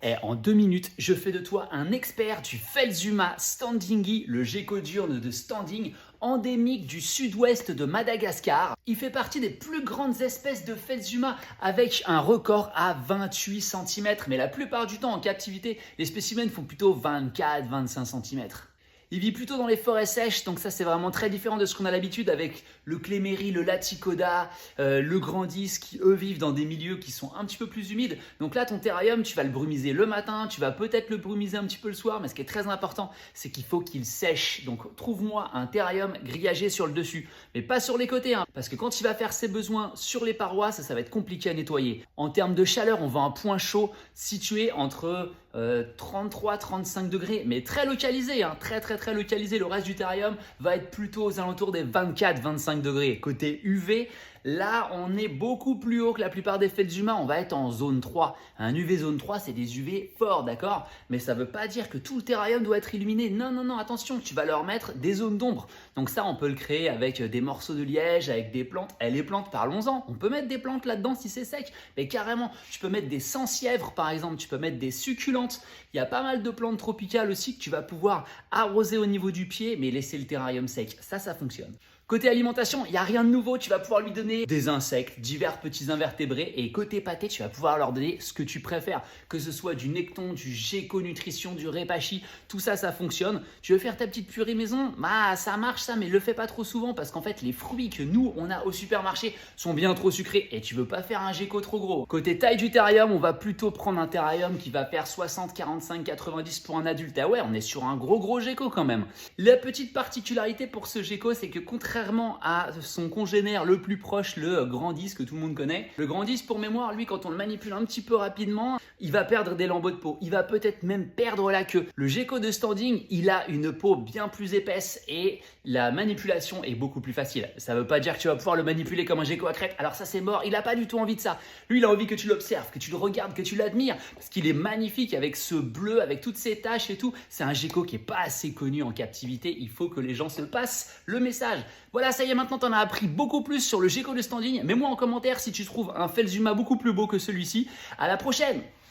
Et en 2 minutes, je fais de toi un expert du Phelsuma standingi, le gecko diurne de standing, endémique du sud-ouest de Madagascar. Il fait partie des plus grandes espèces de Phelsuma avec un record à 28 cm. Mais la plupart du temps en captivité, les spécimens font plutôt 24-25 cm. Il vit plutôt dans les forêts sèches, donc ça c'est vraiment très différent de ce qu'on a l'habitude avec le cléméry, le laticoda, le grandis qui eux vivent dans des milieux qui sont un petit peu plus humides. Donc là ton terrarium tu vas le brumiser le matin, tu vas peut-être le brumiser un petit peu le soir, mais ce qui est très important c'est qu'il faut qu'il sèche. Donc trouve-moi un terrarium grillagé sur le dessus, mais pas sur les côtés, hein, parce que quand il va faire ses besoins sur les parois, ça va être compliqué à nettoyer. En termes de chaleur, on va à un point chaud situé entre 33-35 degrés, mais très localisé, hein, très localisé. Le reste du terrarium va être plutôt aux alentours des 24-25 degrés. Côté UV, là on est beaucoup plus haut que la plupart des Phelsuma, on va être en zone 3. Un UV zone 3, c'est des UV forts, d'accord? Mais ça ne veut pas dire que tout le terrarium doit être illuminé. Non, attention, tu vas leur mettre des zones d'ombre. Donc ça, on peut le créer avec des morceaux de liège, avec des plantes. Et les plantes, parlons-en. On peut mettre des plantes là-dedans si c'est sec. Mais carrément, tu peux mettre des sansevieres par exemple, tu peux mettre des succulentes. Il y a pas mal de plantes tropicales aussi que tu vas pouvoir arroser au niveau du pied, mais laisser le terrarium sec. Ça fonctionne. Côté alimentation, il n'y a rien de nouveau, tu vas pouvoir lui donner des insectes, divers petits invertébrés, et côté pâté, tu vas pouvoir leur donner ce que tu préfères, que ce soit du necton, du gecko nutrition, du repashi, tout ça, ça fonctionne. Tu veux faire ta petite purée maison? Bah ça marche ça, mais le fais pas trop souvent parce qu'en fait les fruits que nous on a au supermarché sont bien trop sucrés et tu veux pas faire un gecko trop gros. Côté taille du terrarium, on va plutôt prendre un terrarium qui va faire 60, 45, 90 pour un adulte. Ah ouais, on est sur un gros gecko quand même. La petite particularité pour ce gecko, c'est que contrairement à son congénère le plus proche, le grandis que tout le monde connaît. Le grandis, pour mémoire, lui, quand on le manipule un petit peu rapidement, il va perdre des lambeaux de peau. Il va peut-être même perdre la queue. Le gecko de standing, il a une peau bien plus épaisse et la manipulation est beaucoup plus facile. Ça ne veut pas dire que tu vas pouvoir le manipuler comme un gecko à crête. Alors ça, c'est mort. Il n'a pas du tout envie de ça. Lui, il a envie que tu l'observes, que tu le regardes, que tu l'admires parce qu'il est magnifique avec ce bleu, avec toutes ses taches et tout. C'est un gecko qui n'est pas assez connu en captivité. Il faut que les gens se passent le message. Voilà, ça y est, maintenant tu en as appris beaucoup plus sur le gecko de standing. Mets-moi en commentaire si tu trouves un Phelsuma beaucoup plus beau que celui-ci. À la prochaine!